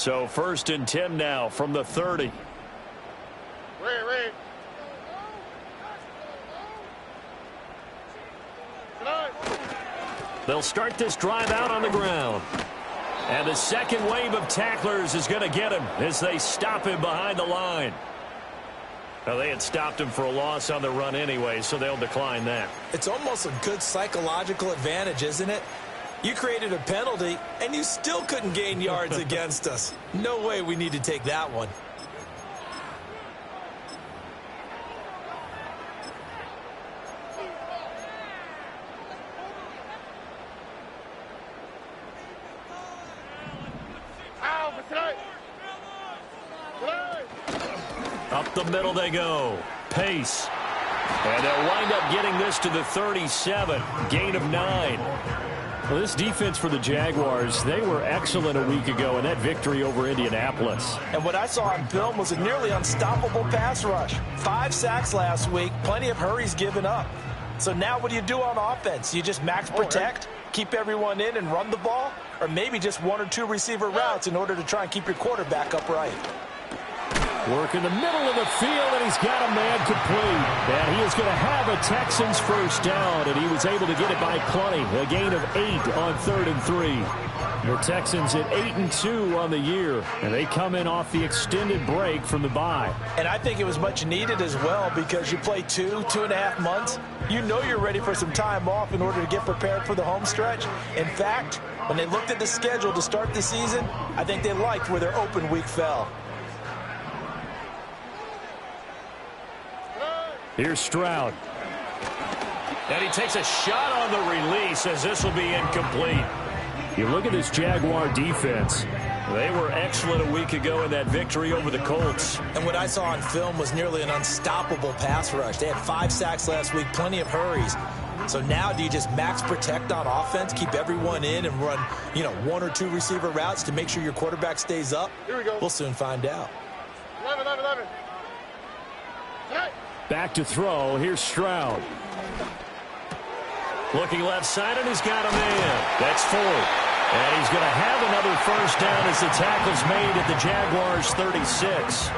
So 1st and 10 now from the 30. Red. They'll start this drive out on the ground. And the second wave of tacklers is going to get him as they stop him behind the line. Well, they had stopped him for a loss on the run anyway, so they'll decline that. It's almost a good psychological advantage, isn't it? You created a penalty, and you still couldn't gain yards against us. No way we need to take that one. Up the middle they go. Pace. And they'll wind up getting this to the 37. Gain of 9. Well, this defense for the Jaguars, they were excellent a week ago in that victory over Indianapolis. And what I saw on film was a nearly unstoppable pass rush. 5 sacks last week, plenty of hurries given up. So now what do you do on offense? You just max protect, keep everyone in and run the ball? Or maybe just 1 or 2 receiver routes in order to try and keep your quarterback upright? Work in the middle of the field, and he's got a man complete. And he is going to have a Texans first down, and he was able to get it by plenty. A gain of 8 on 3rd and 3. The Texans at 8-2 on the year, and they come in off the extended break from the bye. And I think it was much needed as well because you play 2.5 months. You know you're ready for some time off in order to get prepared for the home stretch. In fact, when they looked at the schedule to start the season, I think they liked where their open week fell. Here's Stroud. And he takes a shot on the release as this will be incomplete. You look at this Jaguar defense. They were excellent a week ago in that victory over the Colts. And what I saw on film was nearly an unstoppable pass rush. They had 5 sacks last week, plenty of hurries. So now do you just max protect on offense, keep everyone in and run, 1 or 2 receiver routes to make sure your quarterback stays up? Here we go. We'll soon find out. 11. Back to throw. Here's Stroud. Looking left side, and he's got a man. That's 4. And he's going to have another first down as the tackle's made at the Jaguars' 36.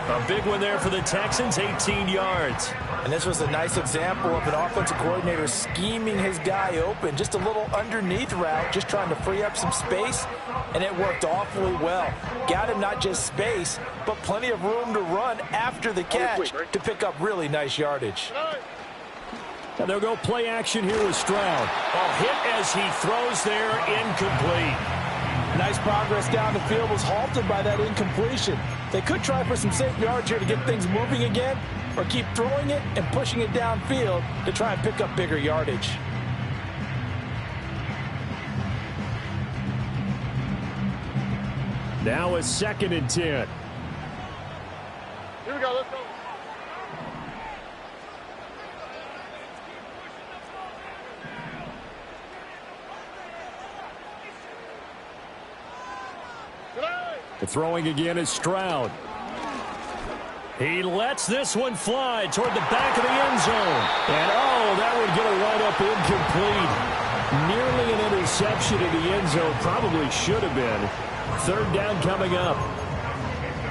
A big one there for the Texans, 18 yards. And this was a nice example of an offensive coordinator scheming his guy open. Just a little underneath route, just trying to free up some space. And it worked awfully well. Got him not just space, but plenty of room to run after the catch to pick up really nice yardage. And they'll go play action here with Stroud. Oh, hit as he throws there, incomplete. Nice progress down the field was halted by that incompletion. They could try for some safe yards here to get things moving again, or keep throwing it and pushing it downfield to try and pick up bigger yardage. Now a 2nd and 10. Here we go, let's go. The throwing again is Stroud. He lets this one fly toward the back of the end zone. And, that would get a right up incomplete. Nearly an interception in the end zone. Probably should have been. 3rd down coming up.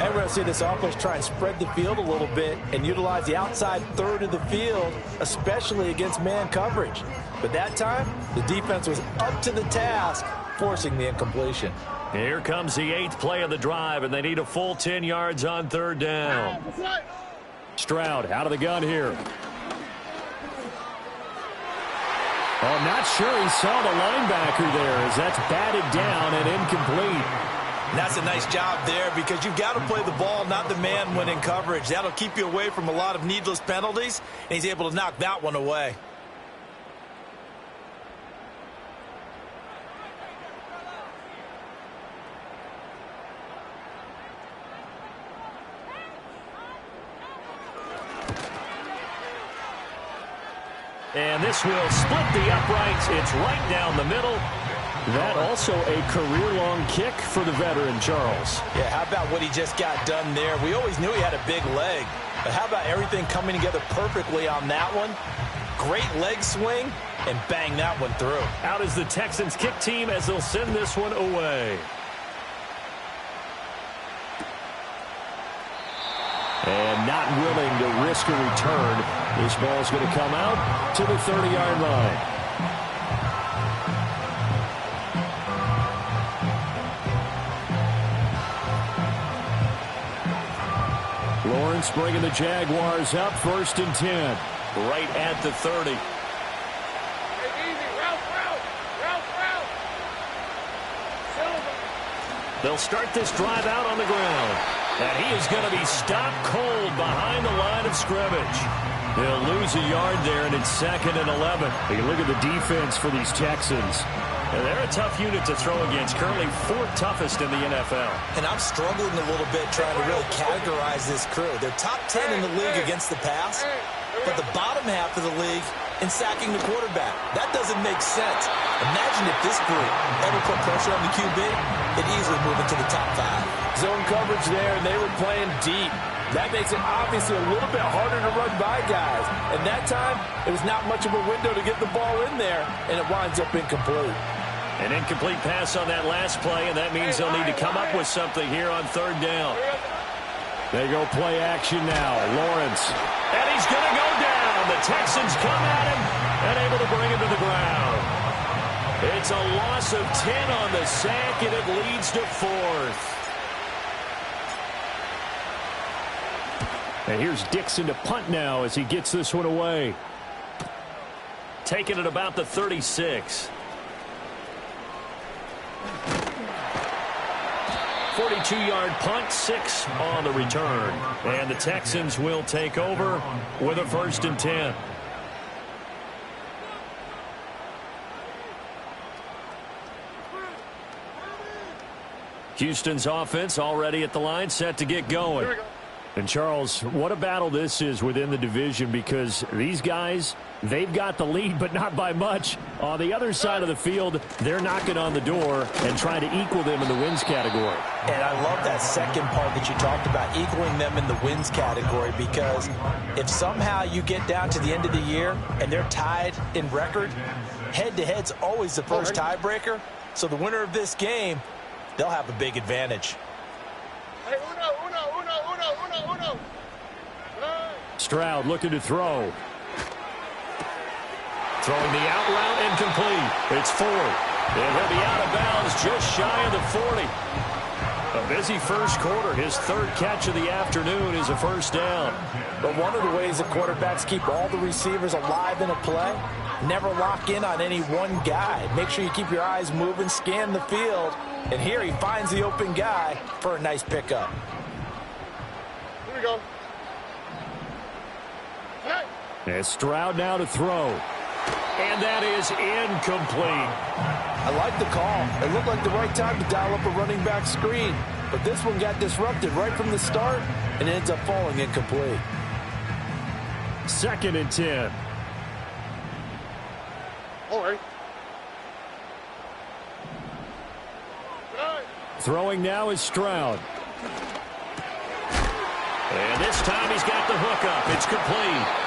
And we're going to see this offense try and spread the field a little bit and utilize the outside third of the field, especially against man coverage. But that time, the defense was up to the task, forcing the incompletion. Here comes the 8th play of the drive, and they need a full 10 yards on 3rd down. Stroud out of the gun here. I'm not sure he saw the linebacker there as that's batted down and incomplete. And that's a nice job there because you've got to play the ball, not the man when in coverage. That'll keep you away from a lot of needless penalties, and he's able to knock that one away. And this will split the uprights. It's right down the middle. That also a career-long kick for the veteran, Charles. Yeah, how about what he just got done there? We always knew he had a big leg. But how about everything coming together perfectly on that one? Great leg swing, and bang that one through. Out is the Texans kick team as they'll send this one away. not willing to risk a return. This ball's going to come out to the 30-yard line. Lawrence bringing the Jaguars up, 1st and 10. Right at the 30. They'll start this drive out on the ground. And he is going to be stopped cold behind the line of scrimmage. He'll lose a yard there, and it's 2nd and 11. You look at the defense for these Texans. And they're a tough unit to throw against, currently 4th toughest in the NFL. And I'm struggling a little bit trying to really categorize this crew. They're top 10 in the league against the pass, but the bottom half of the league in sacking the quarterback. That doesn't make sense. Imagine if this group ever put pressure on the QB, it'd easily move into the top 5. Zone coverage there, and they were playing deep. That makes it obviously a little bit harder to run by guys. And that time, it was not much of a window to get the ball in there, and it winds up incomplete. An incomplete pass on that last play, and that means they'll need to come up with something here on 3rd down. They go play action now. Lawrence. And he's going to go down. The Texans come at him and able to bring him to the ground. It's a loss of 10 on the sack, and it leads to 4th. And here's Dixon to punt now as he gets this one away. Taking it about the 36. 42-yard punt, 6 on the return. And the Texans will take over with a 1st and 10. Houston's offense already at the line, set to get going. And Charles, what a battle this is within the division, because these guys, they've got the lead, but not by much. On the other side of the field, they're knocking on the door and trying to equal them in the wins category. And I love that second part that you talked about, equaling them in the wins category, because if somehow you get down to the end of the year and they're tied in record, head-to-head's always the first tiebreaker. So the winner of this game, they'll have a big advantage. Hey, uno. Stroud looking to throw. Throwing the out route, incomplete. It's Ford. And he'll be out of bounds just shy of the 40. A busy first quarter. His 3rd catch of the afternoon is a 1st down. But one of the ways the quarterbacks keep all the receivers alive in a play, never lock in on any one guy. Make sure you keep your eyes moving, scan the field. And here he finds the open guy for a nice pickup. Here we go. And Stroud now to throw. And that is incomplete. I like the call. It looked like the right time to dial up a running back screen. But this one got disrupted right from the start and ends up falling incomplete. 2nd and 10. All right. Throwing now is Stroud. And this time he's got the hook up. It's complete.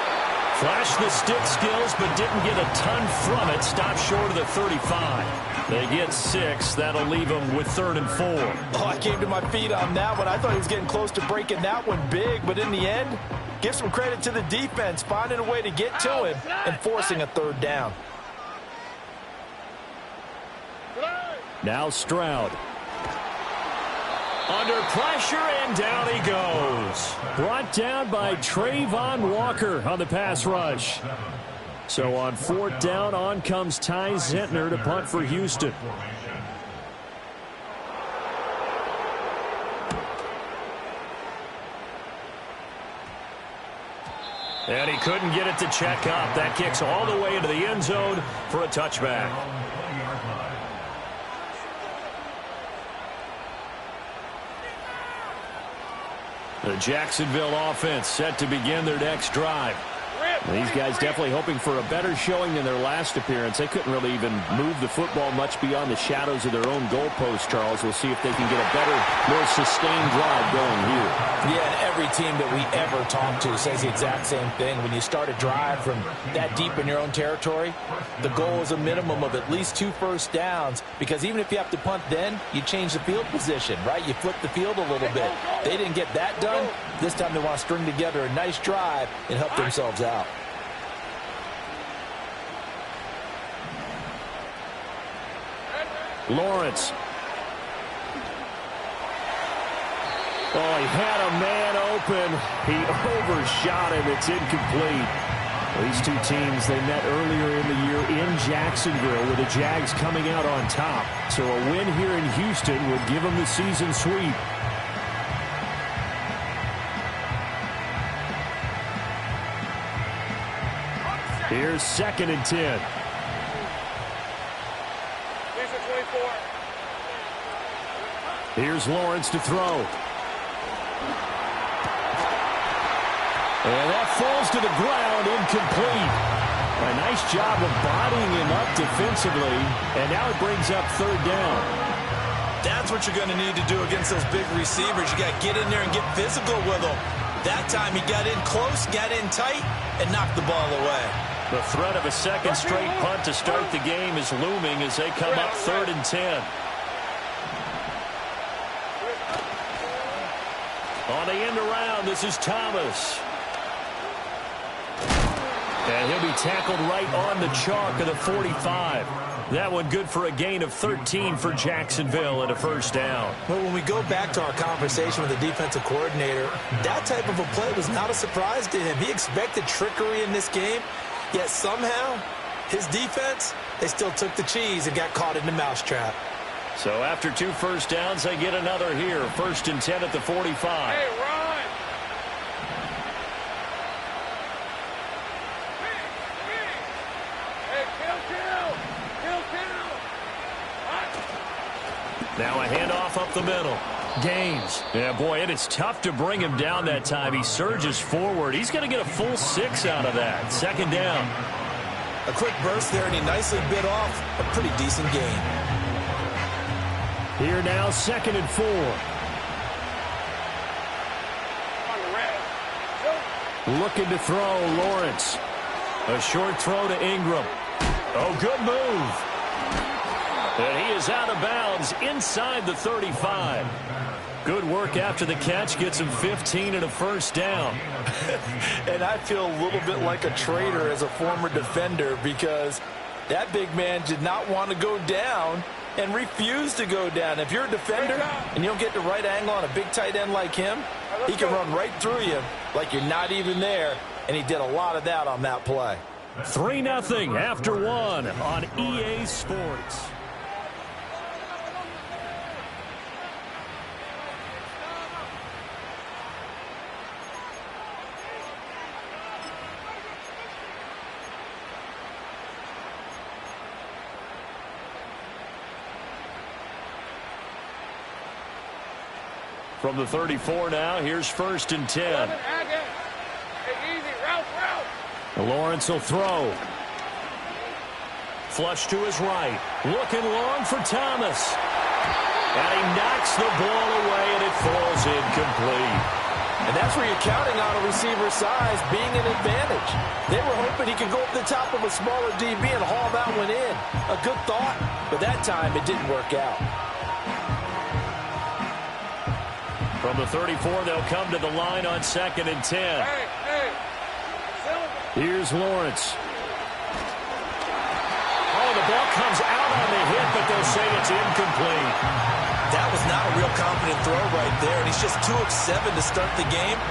Flashed the stick skills, but didn't get a ton from it. Stopped short of the 35. They get 6. That'll leave them with 3rd and 4. Oh, I came to my feet on that one. I thought he was getting close to breaking that one big, but in the end, give some credit to the defense, finding a way to get to him and forcing a 3rd down. Now Stroud. Under pressure, and down he goes. Brought down by Trayvon Walker on the pass rush. So on 4th down, on comes Ty Szn4 to punt for Houston. And he couldn't get it to check up. That kicks all the way into the end zone for a touchback. The Jacksonville offense set to begin their next drive. These guys definitely hoping for a better showing than their last appearance. They couldn't really even move the football much beyond the shadows of their own goalpost, Charles. We'll see if they can get a better, more sustained drive going here. Yeah, and every team that we ever talk to says the exact same thing. When you start a drive from that deep in your own territory, the goal is a minimum of at least 2 first downs, because even if you have to punt then, you change the field position, right? You flip the field a little bit. They didn't get that done. This time they want to string together a nice drive and help themselves out. Lawrence. Oh, he had a man open. He overshot him. It's incomplete. These two teams, they met earlier in the year in Jacksonville with the Jags coming out on top. So a win here in Houston would give them the season sweep. Here's 2nd and 10. Here's Lawrence to throw. And that falls to the ground, incomplete. A nice job of bodying him up defensively, and now it brings up 3rd down. That's what you're going to need to do against those big receivers. You got to get in there and get physical with them. That time he got in close, got in tight, and knocked the ball away. The threat of a second straight punt to start the game is looming as they come up 3rd and 10. On the end around, this is Thomas. And he'll be tackled right on the chalk of the 45. That one good for a gain of 13 for Jacksonville and a 1st down. Well, when we go back to our conversation with the defensive coordinator, that type of a play was not a surprise to him. He expected trickery in this game, yet somehow his defense, they still took the cheese and got caught in the mousetrap. So after 2 first downs, they get another here. 1st and 10 at the 45. Hey, run! Now a handoff up the middle. Gaines. Yeah, boy, it is tough to bring him down that time. He surges forward. He's going to get a full 6 out of that. 2nd down. A quick burst there, and he nicely bit off a pretty decent gain. Here now, 2nd and 4. Looking to throw, Lawrence. A short throw to Ingram. Oh, good move. And he is out of bounds inside the 35. Good work after the catch. Gets him 15 and a 1st down. And I feel a little bit like a traitor as a former defender, because that big man did not want to go down and refused to go down. If you're a defender and you don't get the right angle on a big tight end like him, he can run right through you like you're not even there, and he did a lot of that on that play. 3-0 after 1 on EA Sports. From the 34 now, here's 1st and 10. Lawrence will throw. Flush to his right. Looking long for Thomas. And he knocks the ball away, and it falls incomplete. And that's where you're counting on a receiver's size being an advantage. They were hoping he could go up the top of a smaller DB and haul that one in. A good thought, but that time it didn't work out. From the 34, they'll come to the line on 2nd and 10. Here's Lawrence. Oh, the ball comes out on the hit, but they'll say it's incomplete. That was not a real confident throw right there, and he's just 2 of 7 to start the game.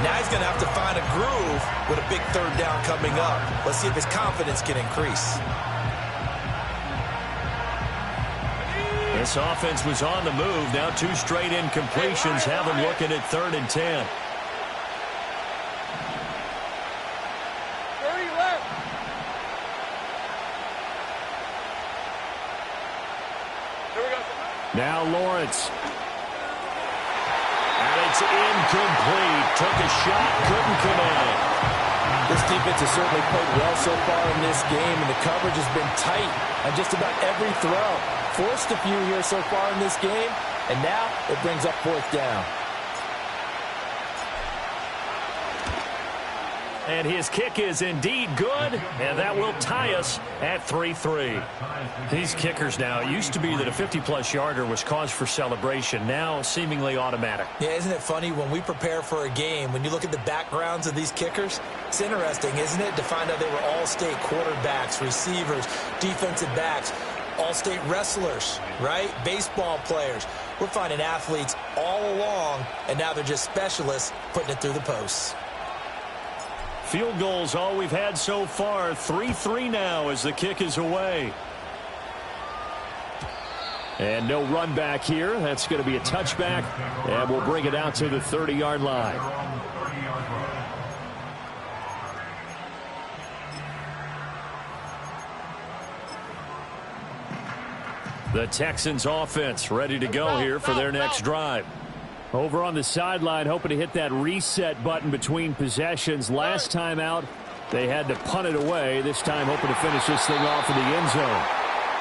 Now he's going to have to find a groove with a big 3rd down coming up. Let's see if his confidence can increase. This offense was on the move. Now 2 straight incompletions have him looking at 3rd and 10. Now Lawrence. And it's incomplete. Took a shot, couldn't connect. This defense has certainly played well so far in this game, and the coverage has been tight on just about every throw. Forced a few here so far in this game, and now it brings up 4th down. And his kick is indeed good, and that will tie us at 3-3. These kickers now, it used to be that a 50-plus yarder was cause for celebration, now seemingly automatic. Yeah, isn't it funny when we prepare for a game, when you look at the backgrounds of these kickers, it's interesting, isn't it, to find out they were all-state quarterbacks, receivers, defensive backs, all-state wrestlers, right? Baseball players. We're finding athletes all along, and now they're just specialists putting it through the posts. Field goals all we've had so far. 3-3 now as the kick is away. And no run back here. That's going to be a touchback, and we'll bring it out to the 30-yard line. The Texans offense ready to go here for their next drive. Over on the sideline, hoping to hit that reset button between possessions. Last time out, they had to punt it away. This time, hoping to finish this thing off in the end zone.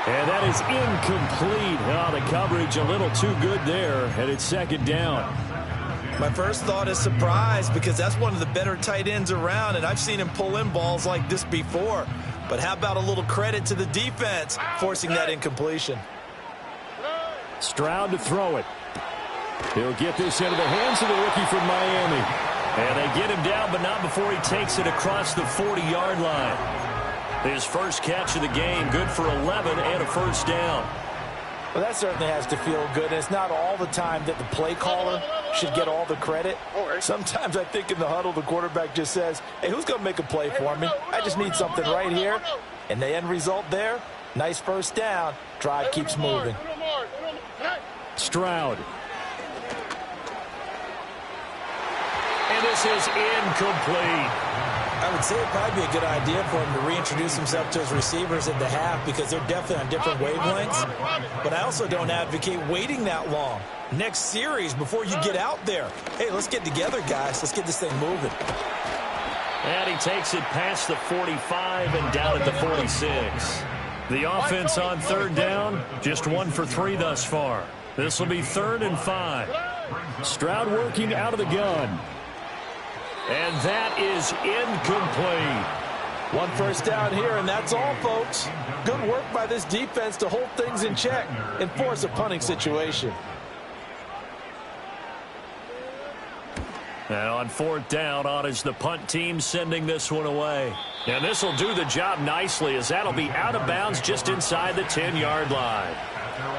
And that is incomplete. Oh, the coverage a little too good there, and it's second down. My first thought is surprise, because that's one of the better tight ends around, and I've seen him pull in balls like this before. But how about a little credit to the defense forcing that incompletion? Stroud to throw it. He'll get this into the hands of the rookie from Miami. And they get him down, but not before he takes it across the 40-yard line. His first catch of the game, good for 11 and a first down. Well, that certainly has to feel good. And it's not all the time that the play caller should get all the credit. Sometimes I think in the huddle, the quarterback just says, hey, who's going to make a play for me? I just need something right here. And the end result there, nice first down. Drive keeps moving. Stroud. And this is incomplete. I would say it'd probably be a good idea for him to reintroduce himself to his receivers at the half, because they're definitely on different wavelengths. But I also don't advocate waiting that long. Next series, before you get out there. Hey, let's get together, guys. Let's get this thing moving. And he takes it past the 45 and down at the 46. The offense on third down, just 1 for 3 thus far. This will be 3rd and 5. Stroud working out of the gun. And that is incomplete. 1 first down here, and that's all, folks. Good work by this defense to hold things in check and force a punting situation. And on 4th down, on is the punt team sending this one away. And this will do the job nicely, as that'll be out of bounds just inside the 10-yard line.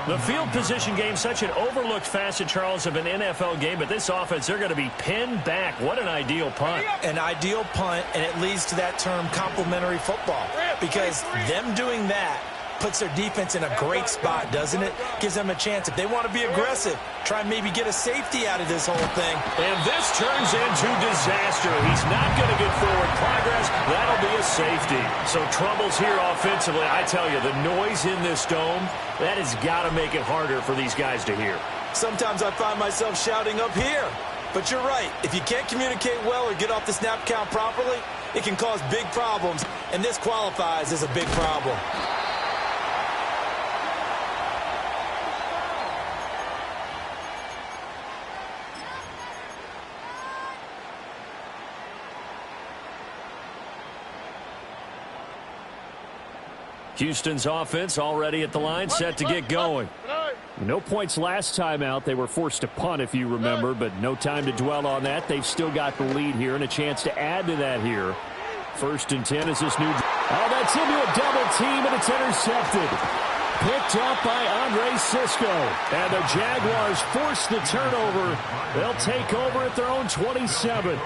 The field position game, such an overlooked facet, Charles, of an NFL game, but this offense, they're going to be pinned back. What an ideal punt. An ideal punt, and it leads to that term complementary football, because them doing that puts their defense in a great spot, doesn't it? Gives them a chance. If they want to be aggressive, try and maybe get a safety out of this whole thing. And this turns into disaster. He's not going to get forward progress. That'll be a safety. So troubles here offensively. I tell you, the noise in this dome, that has got to make it harder for these guys to hear. Sometimes I find myself shouting up here. But you're right. If you can't communicate well or get off the snap count properly, it can cause big problems. And this qualifies as a big problem. Houston's offense already at the line, set to get going. No points last time out. They were forced to punt, if you remember, but no time to dwell on that. They've still got the lead here and a chance to add to that here. 1st and 10 is this new. Oh, that's into a double team, and it's intercepted. Picked up by Andre Cisco. And the Jaguars force the turnover. They'll take over at their own 27.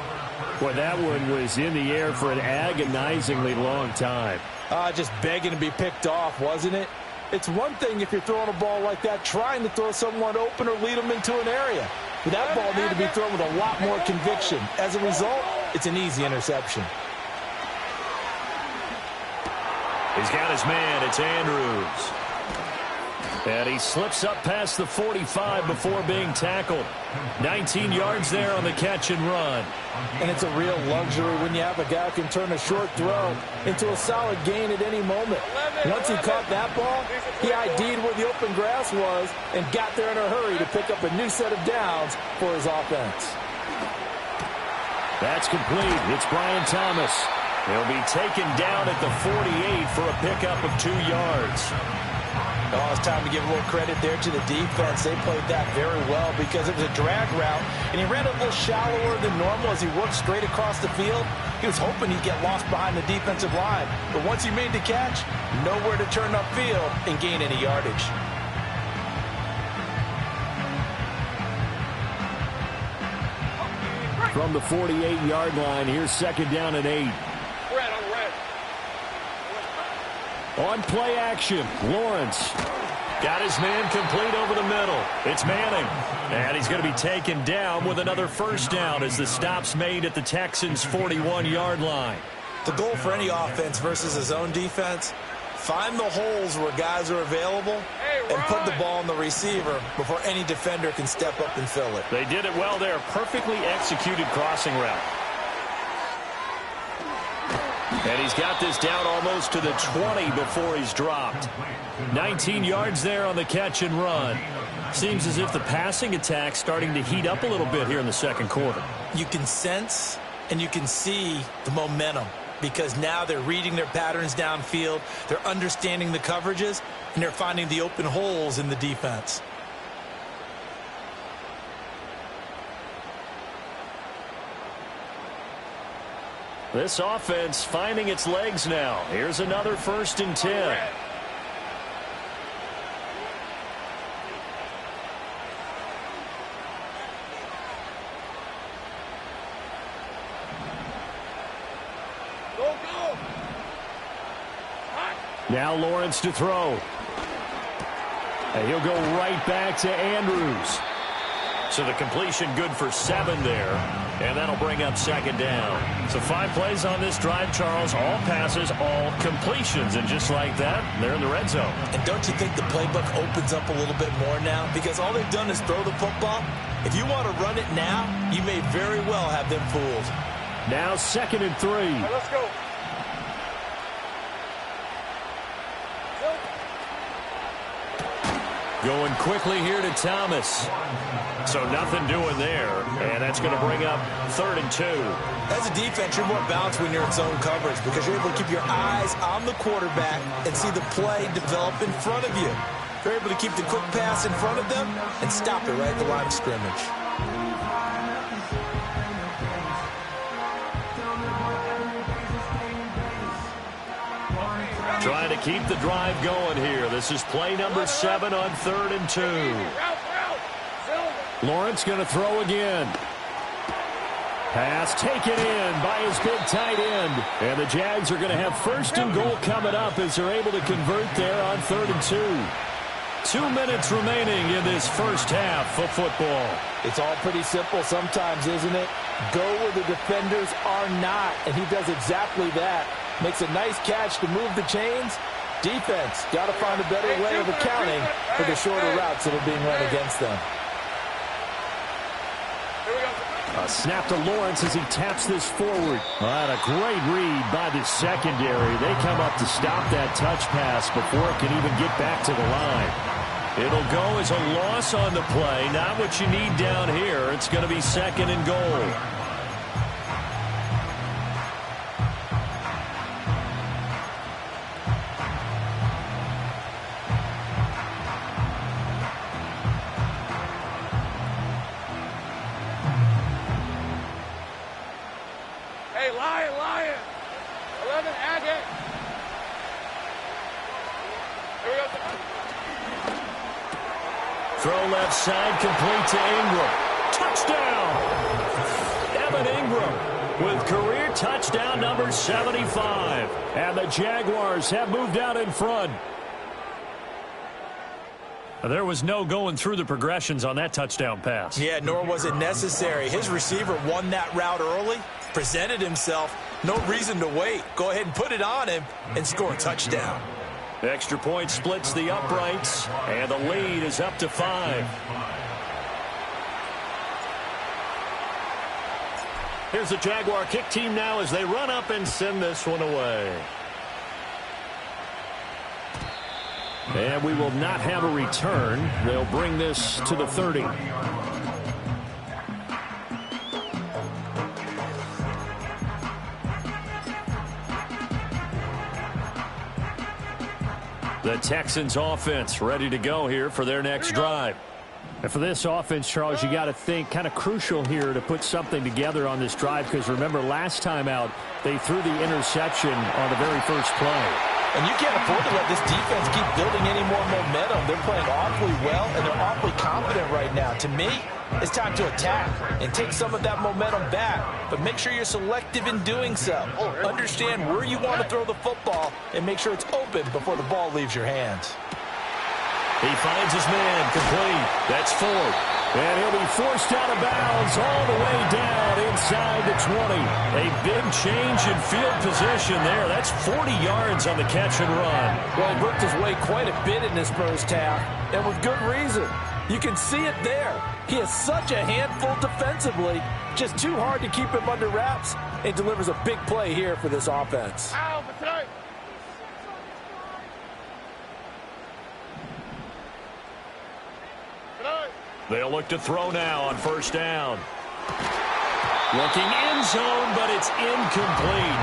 Boy, that one was in the air for an agonizingly long time. Just begging to be picked off, wasn't it? It's one thing if you're throwing a ball like that, trying to throw someone open or lead them into an area. But that ball needed to be thrown with a lot more conviction. As a result, it's an easy interception. He's got his man. It's Andrews. And he slips up past the 45 before being tackled. 19 yards there on the catch and run. And it's a real luxury when you have a guy who can turn a short throw into a solid gain at any moment. Once he caught that ball, he ID'd where the open grass was and got there in a hurry to pick up a new set of downs for his offense. That's complete. It's Brian Thomas. He'll be taken down at the 48 for a pickup of 2 yards. Oh, it's time to give a little credit there to the defense. They played that very well because it was a drag route, and he ran a little shallower than normal as he worked straight across the field. He was hoping he'd get lost behind the defensive line, but once he made the catch, nowhere to turn upfield and gain any yardage. From the 48-yard line, here's 2nd down and 8. Red on red. On play action, Lawrence got his man complete over the middle. It's Manning, and he's going to be taken down with another 1st down as the stop's made at the Texans' 41-yard line. The goal for any offense versus his own defense, find the holes where guys are available and put the ball on the receiver before any defender can step up and fill it. They did it well there. Perfectly executed crossing route. And he's got this down almost to the 20 before he's dropped. 19 yards there on the catch and run. Seems as if the passing attack's starting to heat up a little bit here in the 2nd quarter. You can sense and you can see the momentum because now they're reading their patterns downfield, they're understanding the coverages, and they're finding the open holes in the defense. This offense finding its legs now. Here's another 1st and 10. Now Lawrence to throw. And he'll go right back to Andrews. So the completion good for 7 there. And that'll bring up 2nd down. So 5 plays on this drive, Charles. All passes, all completions. And just like that, they're in the red zone. And don't you think the playbook opens up a little bit more now? Because all they've done is throw the football. If you want to run it now, you may very well have them fooled. Now 2nd and 3. All right, let's go. Going quickly here to Thomas. So nothing doing there. And that's going to bring up 3rd and 2. As a defense, you're more balanced when you're in zone coverage because you're able to keep your eyes on the quarterback and see the play develop in front of you. You're able to keep the quick pass in front of them and stop it right at the line of scrimmage. Trying to keep the drive going here. This is play number 7 on 3rd and 2. Lawrence going to throw again. Pass taken in by his big tight end. And the Jags are going to have 1st and goal coming up as they're able to convert there on 3rd and 2. 2 minutes remaining in this 1st half of football. It's all pretty simple sometimes, isn't it? Go where the defenders are not, and he does exactly that. Makes a nice catch to move the chains. Defense got to find a better way of accounting for the shorter routes that are being run against them. A snap to Lawrence as he taps this forward. And a great read by the secondary. They come up to stop that touch pass before it can even get back to the line. It'll go as a loss on the play. Not what you need down here. It's going to be 2nd and goal. Hey, Lion. 11, Agate. Here we go. Throw left side, complete to Ingram. Touchdown! Evan Ingram with career touchdown number 75. And the Jaguars have moved out in front. There was no going through the progressions on that touchdown pass. Yeah, nor was it necessary. His receiver won that route early, presented himself. No reason to wait. Go ahead and put it on him and score a touchdown. Extra point splits the uprights, and the lead is up to 5. Here's the Jaguar kick team now as they run up and send this one away. And we will not have a return. They'll bring this to the 30. The Texans offense ready to go here for their next drive. And for this offense, Charles, you got to think kind of crucial here to put something together on this drive, because remember last time out they threw the interception on the very first play. And you can't afford to let this defense keep building any more momentum. They're playing awfully well, and they're awfully confident right now. To me, it's time to attack and take some of that momentum back. But make sure you're selective in doing so. Understand where you want to throw the football and make sure it's open before the ball leaves your hands. He finds his man complete. That's Ford. And he'll be forced out of bounds all the way down inside the 20. A big change in field position there. That's 40 yards on the catch and run. Well, he worked his way quite a bit in this first half, and with good reason. You can see it there. He is such a handful defensively. Just too hard to keep him under wraps, and delivers a big play here for this offense. Ow, for tonight. They'll look to throw now on first down. Looking end zone, but it's incomplete.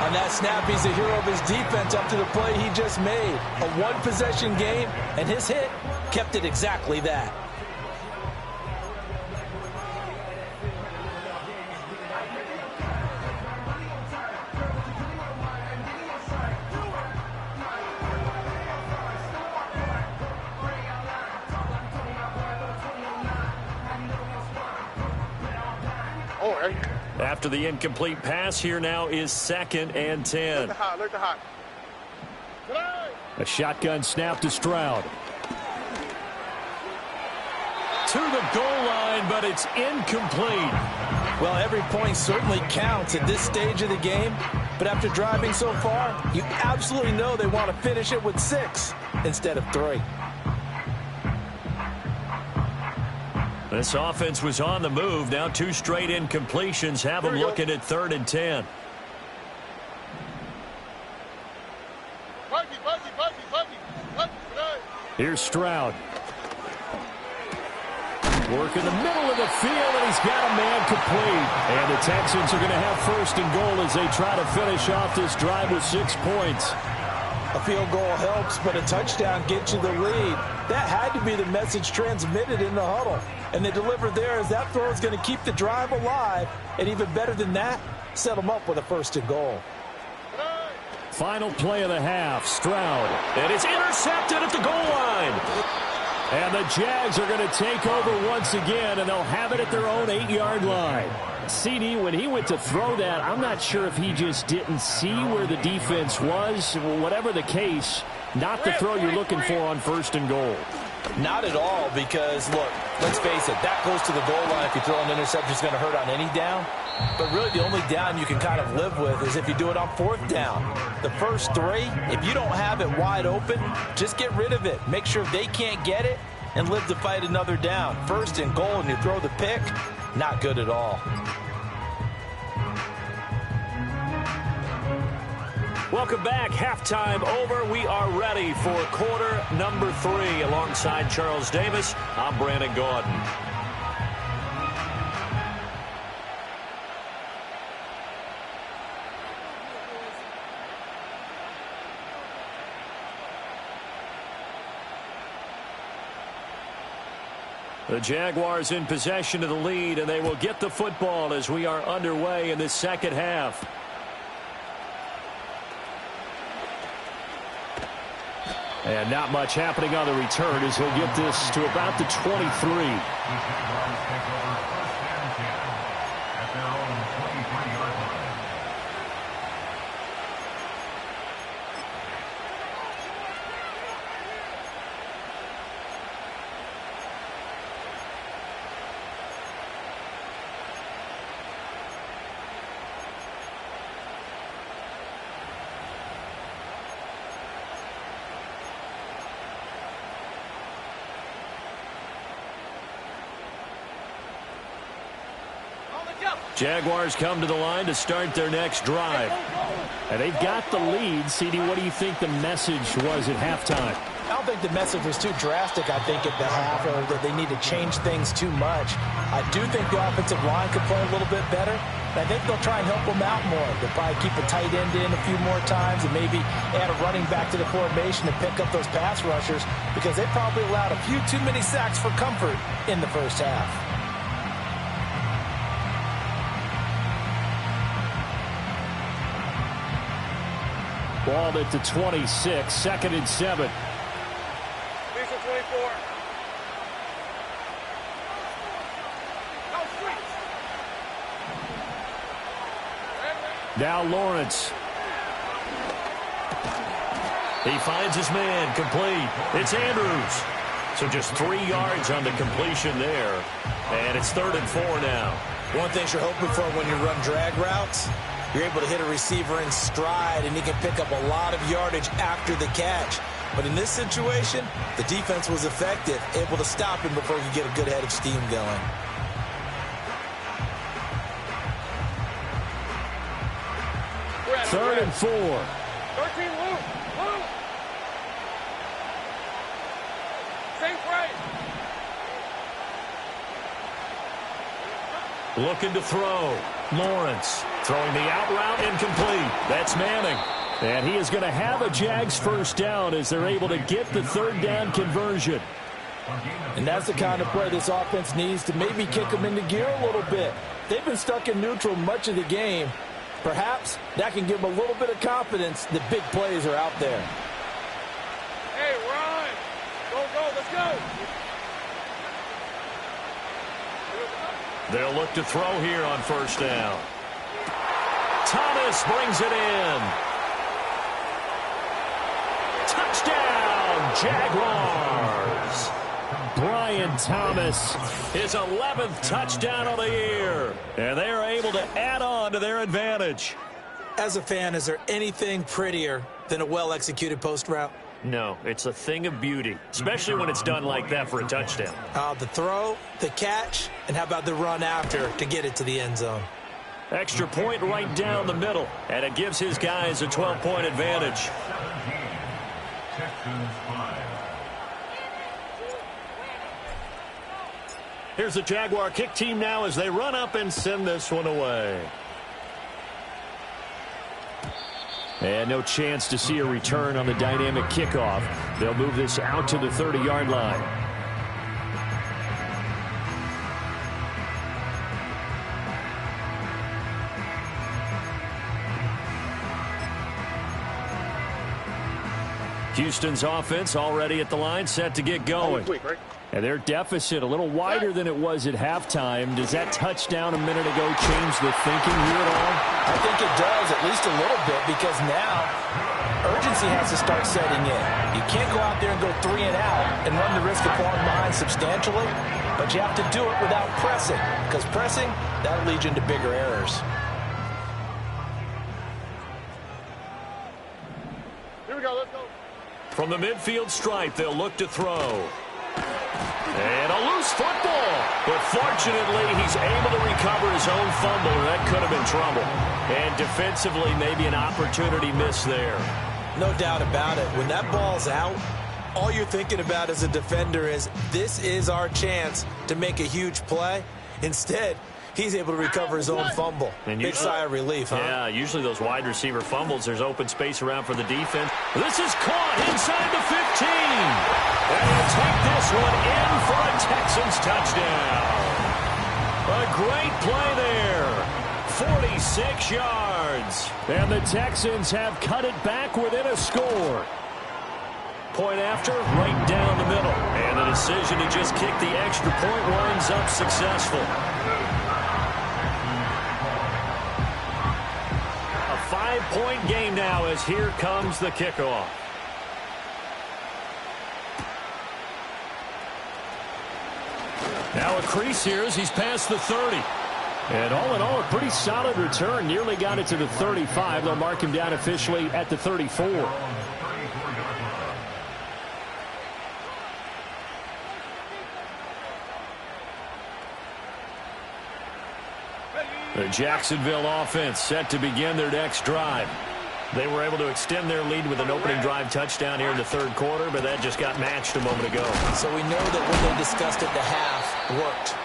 On that snap, he's the hero of his defense up to the play he just made. A one-possession game, and his hit kept it exactly that. After the incomplete pass, here now is 2nd and 10. Look the hot. A shotgun snap to Stroud. To the goal line, but it's incomplete. Well, every point certainly counts at this stage of the game, but after driving so far, you absolutely know they want to finish it with 6 instead of 3. This offense was on the move. Now 2 straight incompletions have them looking at 3rd and 10. Here's Stroud. Work in the middle of the field, and he's got a man complete. And the Texans are going to have 1st and goal as they try to finish off this drive with 6 points. A field goal helps, but a touchdown gets you the lead. That had to be the message transmitted in the huddle. And they delivered there as that throw is going to keep the drive alive. And even better than that, set them up with a 1st and goal. Final play of the half, Stroud. And it's intercepted at the goal line. And the Jags are going to take over once again, and they'll have it at their own 8-yard line. CD, when he went to throw that, I'm not sure if he just didn't see where the defense was. Whatever the case, not the throw you're looking for on 1st and goal. Not at all, because, look, let's face it, that goes to the goal line. If you throw an interception, it's going to hurt on any down. But really, the only down you can kind of live with is if you do it on 4th down. The first 3, if you don't have it wide open, just get rid of it. Make sure they can't get it and live to fight another down. 1st and goal, and you throw the pick, not good at all. Welcome back. Halftime over. We are ready for quarter number 3. Alongside Charles Davis, I'm Brandon Gordon. The Jaguars in possession of the lead, and they will get the football as we are underway in this second half. And not much happening on the return as he'll get this to about the 23. Jaguars come to the line to start their next drive. And they've got the lead. CD, what do you think the message was at halftime? I don't think the message was too drastic, I think, at the half, or that they need to change things too much. I do think the offensive line could play a little bit better. I think they'll try and help them out more. They'll probably keep a tight end in a few more times and maybe add a running back to the formation to pick up those pass rushers, because they probably allowed a few too many sacks for comfort in the first half. Ball at the 26, 2nd and 7. Lisa 24. Now Lawrence. He finds his man, complete. It's Andrews. So just 3 yards on the completion there. And it's 3rd and 4 now. One thing you're hoping for when you run drag routes, you're able to hit a receiver in stride, and he can pick up a lot of yardage after the catch. But in this situation, the defense was effective, able to stop him before he could get a good head of steam going. Third and 4. 13, Luke. Same price. Looking to throw. Lawrence throwing the out route, incomplete. That's Manning. And he is going to have a Jags first down as they're able to get the 3rd down conversion. And that's the kind of play this offense needs to maybe kick them into gear a little bit. They've been stuck in neutral much of the game. Perhaps that can give them a little bit of confidence that big plays are out there. Hey, run. Go, let's go. They'll look to throw here on first down. Thomas brings it in. Touchdown, Jaguars. Brian Thomas, his 11th touchdown of the year. And they are able to add on to their advantage. As a fan, is there anything prettier than a well-executed post route? No, it's a thing of beauty, especially when it's done like that for a touchdown. The throw, the catch, and how about the run after to get it to the end zone? Extra point right down the middle, and it gives his guys a 12-point advantage. Here's the Jaguar kick team now as they run up and send this one away. And no chance to see a return on the dynamic kickoff. They'll move this out to the 30-yard line. Houston's offense already at the line, set to get going. And their deficit a little wider than it was at halftime. Does that touchdown a minute ago change the thinking here at all? I think it does, at least a little bit, because now urgency has to start setting in. You can't go out there and go 3 and out and run the risk of falling behind substantially, but you have to do it without pressing, because pressing, that'll lead you into bigger errors. Here we go, let's go. From the midfield stripe, they'll look to throw. And a loose football. But fortunately, he's able to recover his own fumble, or that could have been trouble. And defensively, maybe an opportunity missed there. No doubt about it. When that ball's out, all you're thinking about as a defender is, this is our chance to make a huge play. Instead, he's able to recover his own fumble. And big sigh of relief, huh? Yeah, usually those wide receiver fumbles, there's open space around for the defense. This is caught inside the 15. And he'll take this one in for a Texans touchdown. A great play there. 46 yards. And the Texans have cut it back within a score. Point after, right down the middle. And the decision to just kick the extra point winds up successful. A 5-point game now as here comes the kickoff. Now a crease here as he's past the 30. And all in all, a pretty solid return. Nearly got it to the 35. They'll mark him down officially at the 34. The Jacksonville offense set to begin their next drive. They were able to extend their lead with an opening drive touchdown here in the third quarter, but that just got matched a moment ago. So we know that what they discussed at the half worked.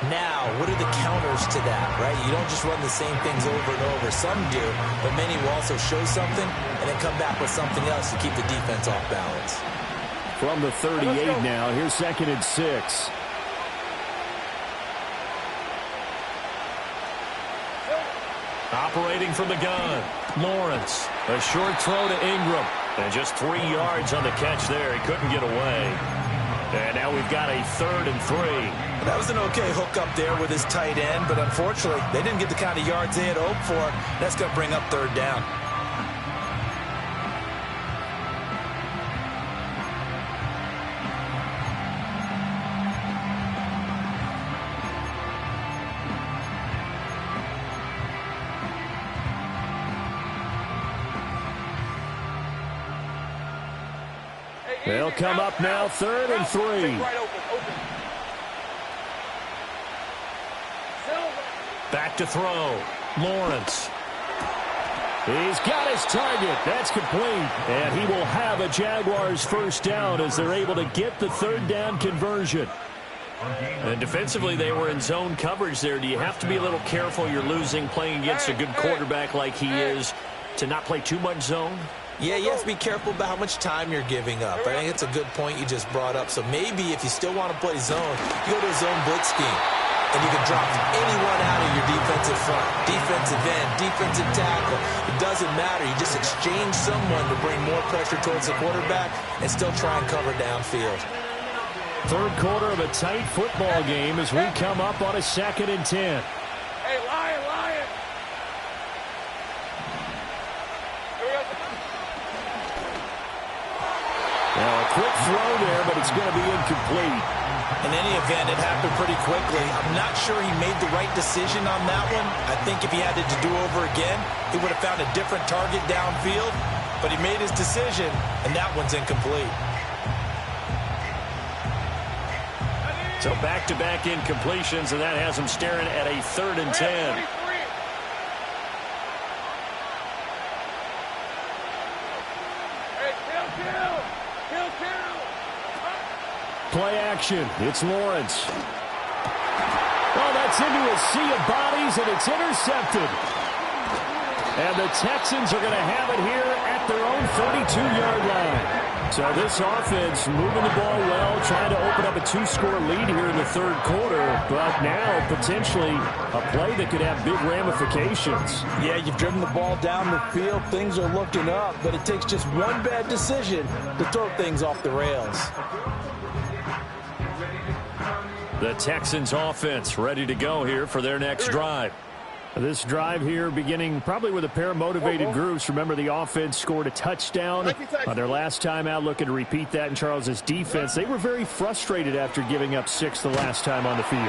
Now, what are the counters to that, right? You don't just run the same things over and over. Some do, but many will also show something and then come back with something else to keep the defense off balance. From the 38 now, here's 2nd and 6. Operating from the gun, Lawrence. A short throw to Ingram. And just 3 yards on the catch there. He couldn't get away. And now we've got a 3rd and 3. That was an okay hook up there with his tight end, but unfortunately, they didn't get the kind of yards they had hoped for. That's going to bring up 3rd down. They'll come up now, 3rd and 3. Back to throw. Lawrence. He's got his target. That's complete. And he will have a Jaguars first down as they're able to get the 3rd down conversion. And defensively, they were in zone coverage there. Do you have to be a little careful? You're losing playing against a good quarterback like he is to not play too much zone? Yeah, you have to be careful about how much time you're giving up. I think it's a good point you just brought up. So maybe if you still want to play zone, you go to a zone blitz scheme. And you can drop anyone out of your defensive front, defensive end, defensive tackle. It doesn't matter. You just exchange someone to bring more pressure towards the quarterback and still try and cover downfield. Third quarter of a tight football game as we come up on a 2nd and 10. Hey, Lion, Lion. Now a quick throw there, but it's going to be incomplete. In any event, it happened pretty quickly. I'm not sure he made the right decision on that one. I think if he had it to do over again, he would have found a different target downfield. But he made his decision, and that one's incomplete. So back-to-back incompletions, and that has him staring at a 3rd and 10. Play action. It's Lawrence. Oh, that's into a sea of bodies, and it's intercepted. And the Texans are going to have it here at their own 32-yard line. So this offense moving the ball well, trying to open up a 2-score lead here in the third quarter, but now potentially a play that could have big ramifications. Yeah, you've driven the ball down the field. Things are looking up, but it takes just one bad decision to throw things off the rails. The Texans offense ready to go here for their next drive. This drive here beginning probably with a pair of motivated groups. Remember, the offense scored a touchdown on their last time out, looking to repeat that in Charles's defense. They were very frustrated after giving up 6 the last time on the field.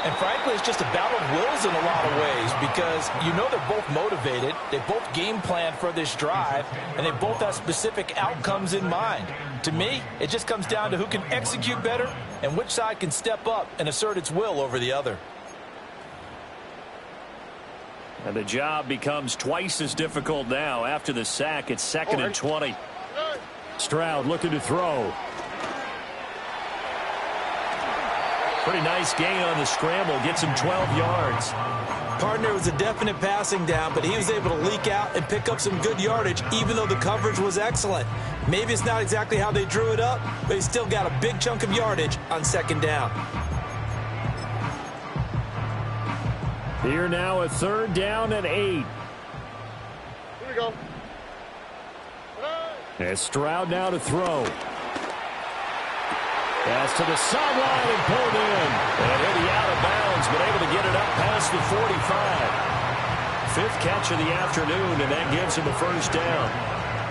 And frankly, it's just a battle of wills in a lot of ways because you know they're both motivated. They both game plan for this drive, and they both have specific outcomes in mind. To me, it just comes down to who can execute better and which side can step up and assert its will over the other. And the job becomes twice as difficult now. After the sack, it's 2nd and 20. Stroud looking to throw. Pretty nice gain on the scramble. Gets him 12 yards. Partner was a definite passing down, but he was able to leak out and pick up some good yardage, even though the coverage was excellent. Maybe it's not exactly how they drew it up, but he still got a big chunk of yardage on 2nd down. Here now a 3rd down and 8. Here we go. And Stroud now to throw. Pass to the sideline and pulled in. And he'll be out of bounds, but able to get it up past the 45. 5th catch of the afternoon, and that gives him a first down.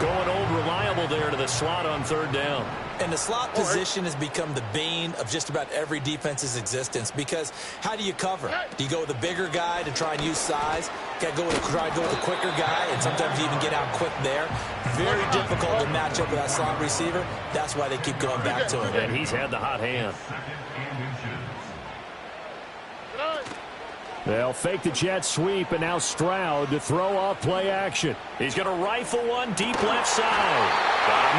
Going old reliable there to the slot on 3rd down. And the slot position has become the bane of just about every defense's existence because how do you cover? Do you go with a bigger guy to try and use size? Try to go with a quicker guy, and sometimes you even get out quick there. Very difficult to match up with that slot receiver. That's why they keep going back to him. And he's had the hot hand. They'll fake the jet sweep, and now Stroud to throw off play action. He's going to rifle one deep left side.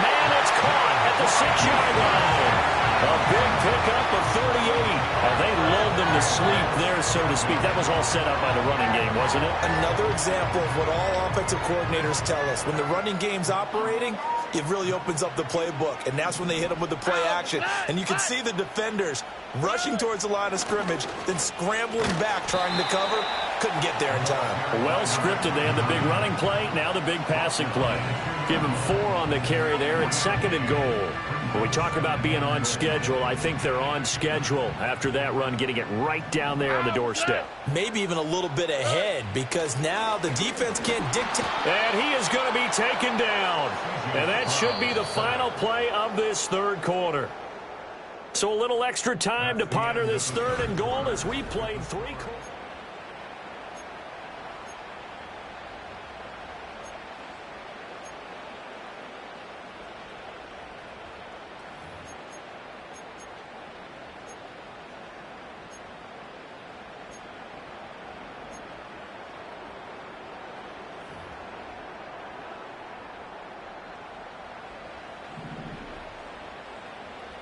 Man, it's caught at the 6-yard line. A big pickup of 38. They lulled them to sleep there, so to speak. That was all set up by the running game, wasn't it? Another example of what all offensive coordinators tell us. When the running game's operating, it really opens up the playbook, and that's when they hit them with the play action. And you can see the defenders rushing towards the line of scrimmage, then scrambling back trying to cover. Couldn't get there in time. Well scripted. They had the big running play, now the big passing play. Give him 4 on the carry there at 2nd and goal. When we talk about being on schedule, I think they're on schedule after that run, getting it right down there on the doorstep. Maybe even a little bit ahead, because now the defense can't dictate. And he is going to be taken down. And that should be the final play of this third quarter. So a little extra time to ponder this 3rd and goal as we played 3 quarters.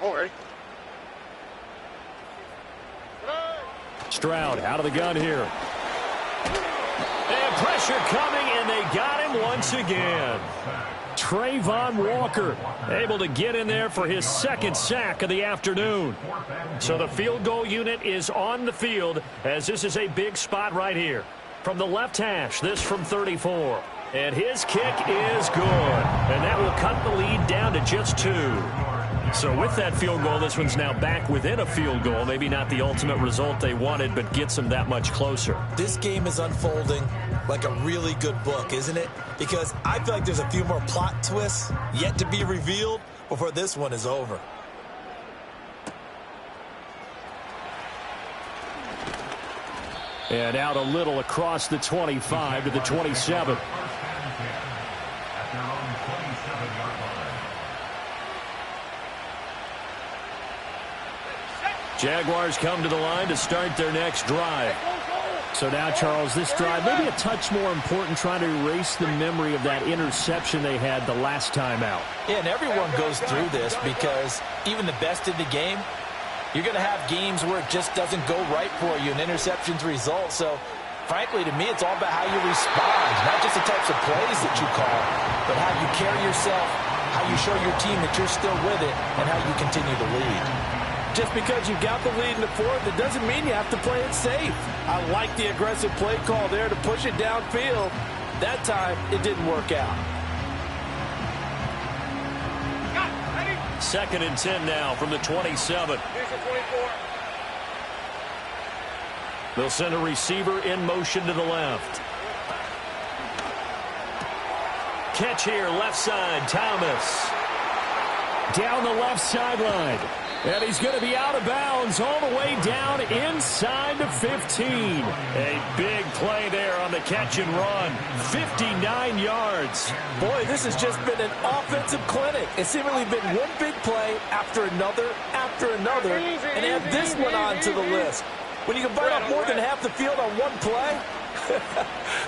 Alright. Stroud out of the gun here. And pressure coming, and they got him once again. Trayvon Walker able to get in there for his 2nd sack of the afternoon. So the field goal unit is on the field, as this is a big spot right here. From the left hash, this from 34. And his kick is good. And that will cut the lead down to just 2. So with that field goal, this one's now back within a field goal. Maybe not the ultimate result they wanted, but gets them that much closer. This game is unfolding like a really good book, isn't it? Because I feel like there's a few more plot twists yet to be revealed before this one is over. And out a little across the 25 to the 27. Jaguars come to the line to start their next drive. So now, Charles, this drive maybe a touch more important, trying to erase the memory of that interception they had the last time out. Yeah, and everyone goes through this because even the best in the game, you're going to have games where it just doesn't go right for you, and interceptions result. So, frankly, to me, it's all about how you respond, not just the types of plays that you call, but how you carry yourself, how you show your team that you're still with it, and how you continue to lead. Just because you've got the lead in the 4th, it doesn't mean you have to play it safe. I like the aggressive play call there to push it downfield. That time, it didn't work out. 2nd and 10 now from the 27. Here's the 24. They'll send a receiver in motion to the left. Catch here, left side, Thomas. Down the left sideline. And he's going to be out of bounds all the way down inside the 15. A big play there on the catch and run. 59 yards. Boy, this has just been an offensive clinic. It's seemingly been one big play after another, and add this one on to the list. When you can bite off more than half the field on one play,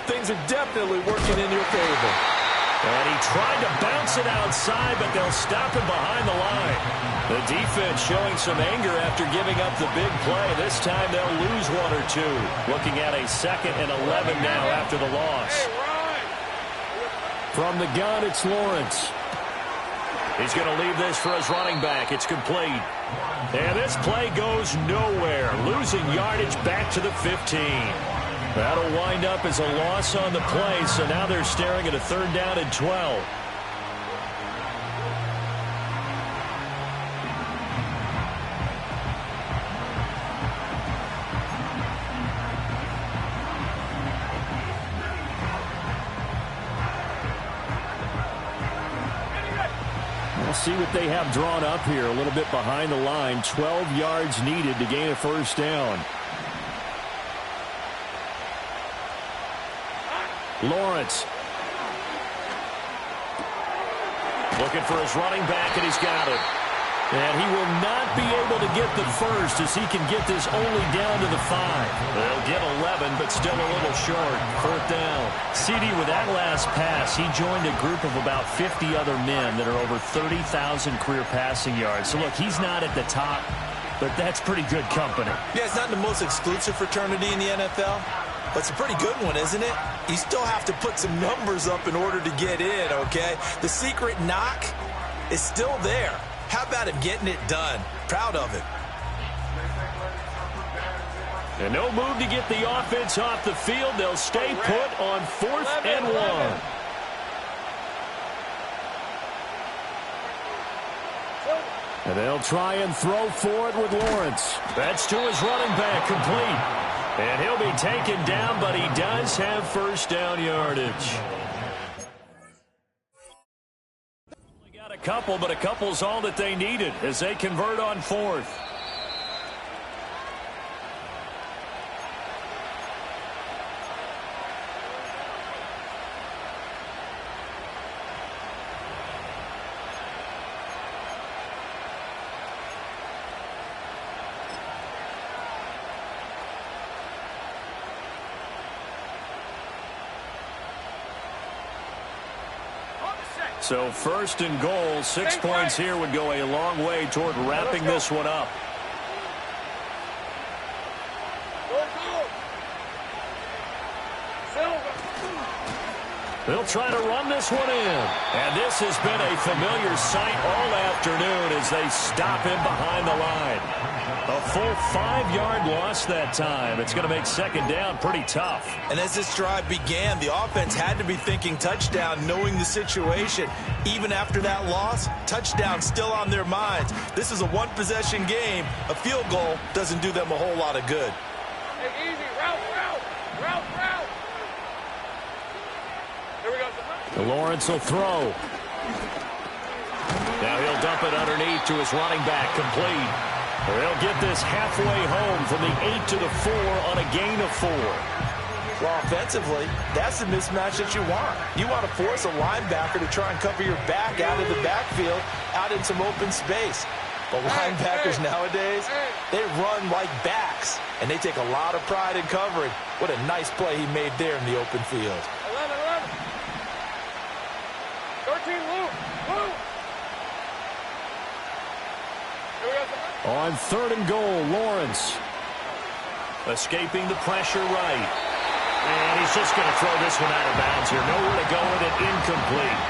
things are definitely working in your favor. And he tried to bounce it outside, but they'll stop him behind the line. The defense showing some anger after giving up the big play. This time they'll lose 1 or 2. Looking at a 2nd and 11 now after the loss. From the gun, it's Lawrence. He's going to leave this for his running back. It's complete. And this play goes nowhere. Losing yardage back to the 15. That'll wind up as a loss on the play, so now they're staring at a 3rd down and 12. We'll see what they have drawn up here, a little bit behind the line. 12 yards needed to gain a 1st down. Lawrence. Looking for his running back, and he's got it. And he will not be able to get the first as he can get this only down to the 5. They'll get 11, but still a little short. 4th down. CD, with that last pass, he joined a group of about 50 other men that are over 30,000 career passing yards. So, look, he's not at the top, but that's pretty good company. Yeah, it's not the most exclusive fraternity in the NFL, but it's a pretty good one, isn't it? You still have to put some numbers up in order to get in, okay? The secret knock is still there. How about him getting it done? Proud of it. And no move to get the offense off the field. They'll stay put on 4th and 1. And they'll try and throw for it with Lawrence. That's to his running back, complete. And he'll be taken down, but he does have first down yardage. Couple, but a couple's all that they needed as they convert on 4th. So 1st and goal, 6 points here would go a long way toward wrapping this one up. They'll try to run this one in. And this has been a familiar sight all afternoon as they stop him behind the line. A full 5-yard loss that time. It's going to make 2nd down pretty tough. And as this drive began, the offense had to be thinking touchdown, knowing the situation. Even after that loss, touchdown still on their minds. This is a one-possession game. A field goal doesn't do them a whole lot of good. Hey, easy. Route. Here we go. Lawrence will throw. Now he'll dump it underneath to his running back, complete. They'll get this halfway home from the 8 to the 4 on a gain of 4. Well, offensively, that's the mismatch that you want. You want to force a linebacker to try and cover your back out of the backfield, out in some open space. But linebackers nowadays, they run like backs, and they take a lot of pride in covering. What a nice play he made there in the open field. 11. 13, Lou. On 3rd and goal, Lawrence. Escaping the pressure right. And he's just going to throw this one out of bounds here. Nowhere to go with it, incomplete.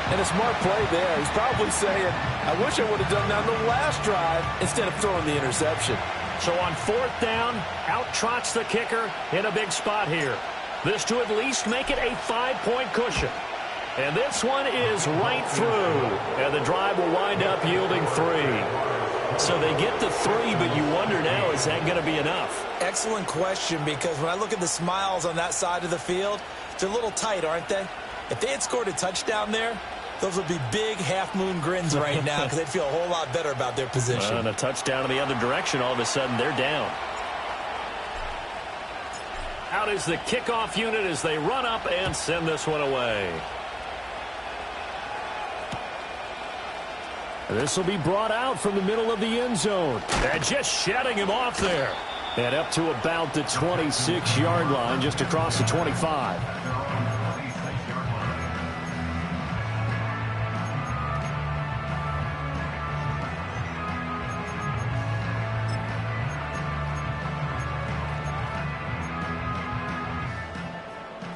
And a smart play there. He's probably saying, I wish I would have done that on the last drive instead of throwing the interception. So on 4th down, out trots the kicker in a big spot here. This to at least make it a 5-point cushion. And this one is right through. And the drive will wind up yielding 3. So they get the 3, but you wonder now, is that going to be enough? Excellent question, because when I look at the smiles on that side of the field, they're a little tight, aren't they? If they had scored a touchdown there, those would be big half-moon grins right now because they'd feel a whole lot better about their position. And a touchdown in the other direction, all of a sudden they're down. Out is the kickoff unit as they run up and send this one away. This will be brought out from the middle of the end zone. And just shedding him off there. And up to about the 26-yard line, just across the 25.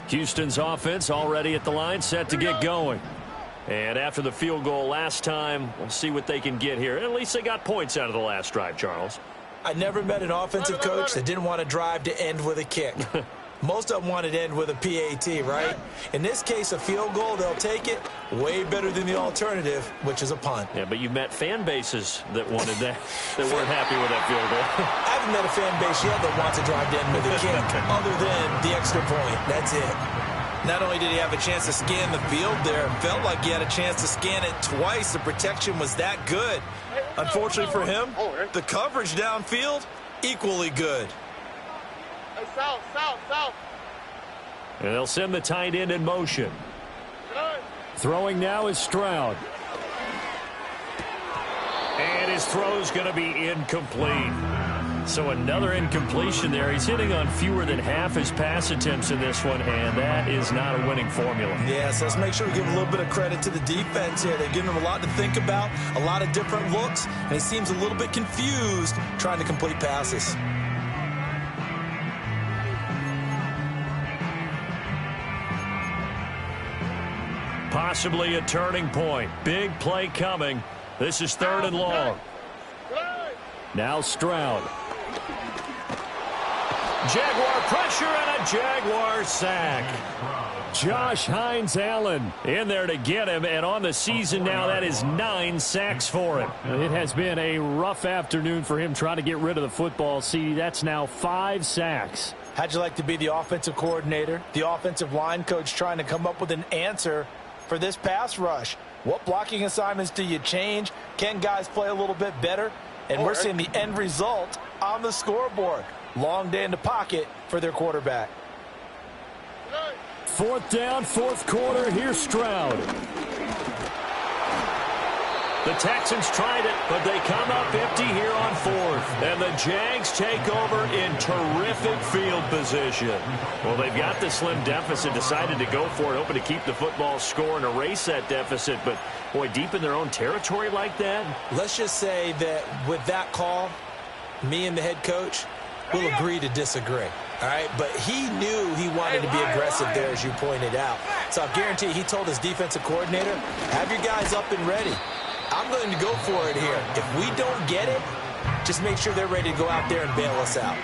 Houston's offense already at the line, set to get going. And after the field goal last time, we'll see what they can get here. At least they got points out of the last drive, Charles. I never met an offensive coach that didn't want to drive to end with a kick. Most of them wanted to end with a PAT, right? In this case, a field goal, they'll take it. Way better than the alternative, which is a punt. Yeah, but you met fan bases that wanted that, that weren't happy with that field goal. I haven't met a fan base yet that wants to drive to end with a kick, other than the extra point. That's it. Not only did he have a chance to scan the field there, it felt like he had a chance to scan it twice. The protection was that good. Unfortunately for him, the coverage downfield, equally good. Hey, south. And they'll send the tight end in motion. Throwing now is Stroud. And his throw's going to be incomplete. So another incompletion there. He's hitting on fewer than half his pass attempts in this one, and that is not a winning formula. Yeah, so let's make sure we give a little bit of credit to the defense here. They're giving him a lot to think about, a lot of different looks, and he seems a little bit confused trying to complete passes. Possibly a turning point. Big play coming. This is 3rd and long. Now Stroud. Jaguar pressure and a Jaguar sack. Josh Hines Allen in there to get him, and on the season now, that is 9 sacks for him. It has been a rough afternoon for him trying to get rid of the football. See, that's now 5 sacks. How'd you like to be the offensive coordinator, the offensive line coach trying to come up with an answer for this pass rush? What blocking assignments do you change? Can guys play a little bit better? And we're seeing the end result on the scoreboard. Long day in the pocket for their quarterback. 4th down, 4th quarter. Here's Stroud. The Texans tried it, but they come up empty here on 4th. And the Jags take over in terrific field position. Well, they've got the slim deficit, decided to go for it, hoping to keep the football score and erase that deficit. But, boy, deep in their own territory like that. Let's just say that with that call, me and the head coach will agree to disagree. All right, but he knew he wanted to be aggressive there, as you pointed out. So I guarantee he told his defensive coordinator, have your guys up and ready. I'm going to go for it here. If we don't get it, just make sure they're ready to go out there and bail us out.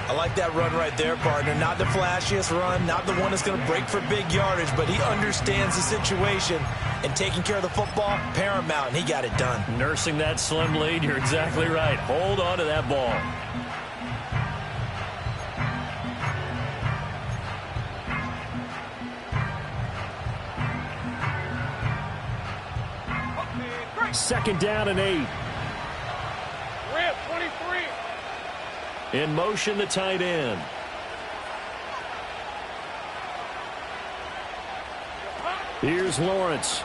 I like that run right there, partner. Not the flashiest run, not the one that's going to break for big yardage, but he understands the situation, and taking care of the football, paramount, and he got it done. Nursing that slim lead, you're exactly right. Hold on to that ball. Second down and 8. Rip, 23. In motion, the tight end. Here's Lawrence.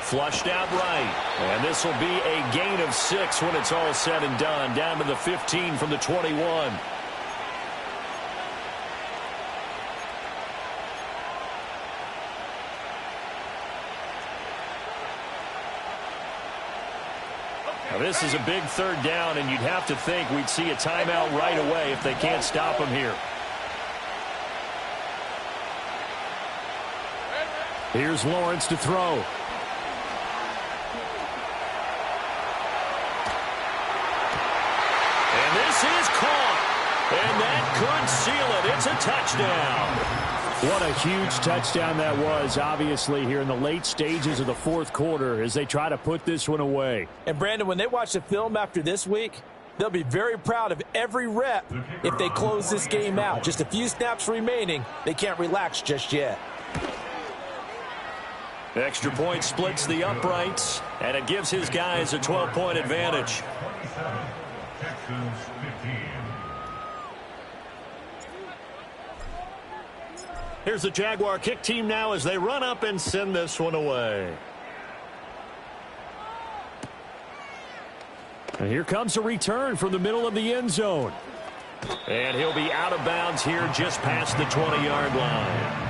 Flushed out right. And this will be a gain of 6 when it's all said and done. Down to the 15 from the 21. Now this is a big 3rd down, and you'd have to think we'd see a timeout right away if they can't stop him here. Here's Lawrence to throw. And this is caught. And that could seal it. It's a touchdown. What a huge touchdown that was, obviously, here in the late stages of the 4th quarter as they try to put this one away. And, Brandon, when they watch the film after this week, they'll be very proud of every rep if they close this game out. Just a few snaps remaining. They can't relax just yet. Extra point splits the uprights, and it gives his guys a 12-point advantage. Here's the Jaguar kick team now as they run up and send this one away. And here comes a return from the middle of the end zone. And he'll be out of bounds here just past the 20-yard line.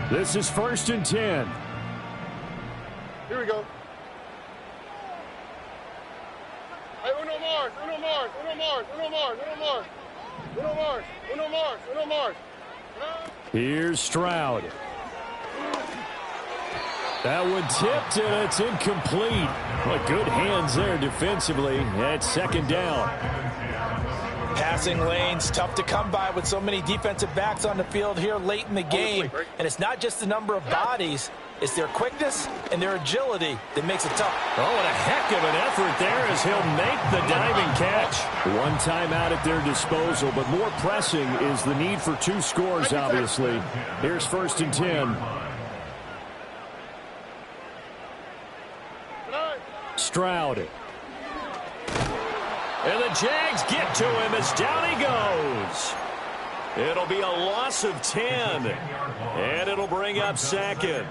This is 1st and 10. Here we go. Hey, uno Mars, uno Mars, uno Mars, uno Mars, uno Mars, uno Mars, uno Mars, uno Mars. Here's Stroud. That one tipped, and it's incomplete. Well, good hands there defensively. That's 2nd down. Passing lanes, tough to come by with so many defensive backs on the field here late in the game. And it's not just the number of bodies, it's their quickness and their agility that makes it tough. Oh, and a heck of an effort there as he'll make the diving catch. One timeout at their disposal, but more pressing is the need for 2 scores, obviously. Here's 1st and 10. Stroud. And the Jags get to him as down he goes. It'll be a loss of 10. And it'll bring up second.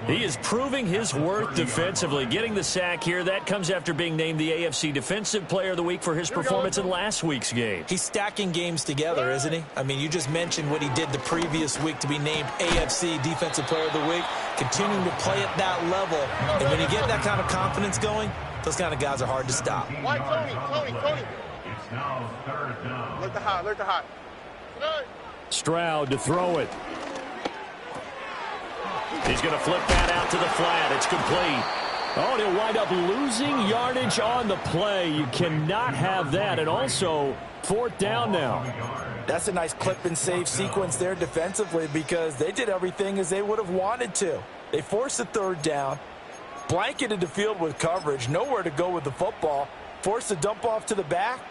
He is proving his worth defensively. Getting the sack here, that comes after being named the AFC Defensive Player of the Week for his performance in last week's game. He's stacking games together, isn't he? I mean, you just mentioned what he did the previous week to be named AFC Defensive Player of the Week. Continuing to play at that level. And when you get that kind of confidence going, those kind of guys are hard to stop. White, Tony. Look the hot. Stroud to throw it. He's going to flip that out to the flat. It's complete. Oh, and he'll wind up losing yardage on the play. You cannot have that. And also, 4th down now. That's a nice clip and save sequence there defensively because they did everything as they would have wanted to. They forced the 3rd down, blanketed the field with coverage, nowhere to go with the football, forced the dump off to the back,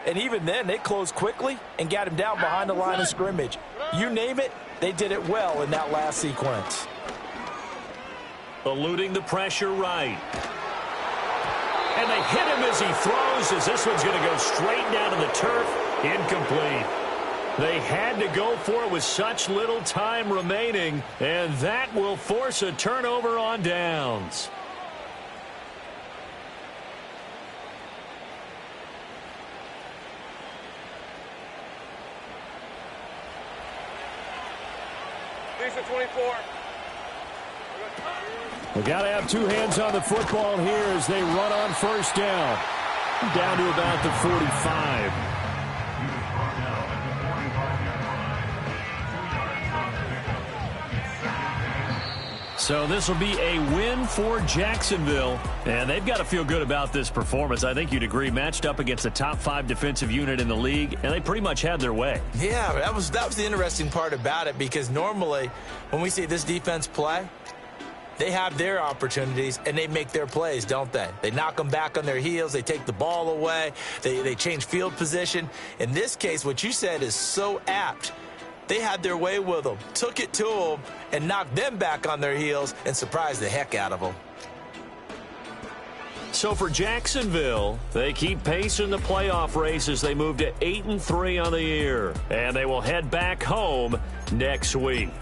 and even then they closed quickly and got him down behind the line of scrimmage. You name it, they did it well in that last sequence. Eluding the pressure right. And they hit him as he throws, as this one's going to go straight down to the turf. Incomplete. They had to go for it with such little time remaining, and that will force a turnover on downs. Lisa 24. We got to have 2 hands on the football here as they run on 1st down. Down to about the 45. So this will be a win for Jacksonville, and they've got to feel good about this performance. I think you'd agree, matched up against a top 5 defensive unit in the league, and they pretty much had their way. Yeah, that was the interesting part about it because normally when we see this defense play, they have their opportunities, and they make their plays, don't they? They knock them back on their heels. They take the ball away. They change field position. In this case, what you said is so apt. They had their way with them, took it to them, and knocked them back on their heels and surprised the heck out of them. So for Jacksonville, they keep pace in the playoff race as they move to 8-3 on the year. And they will head back home next week.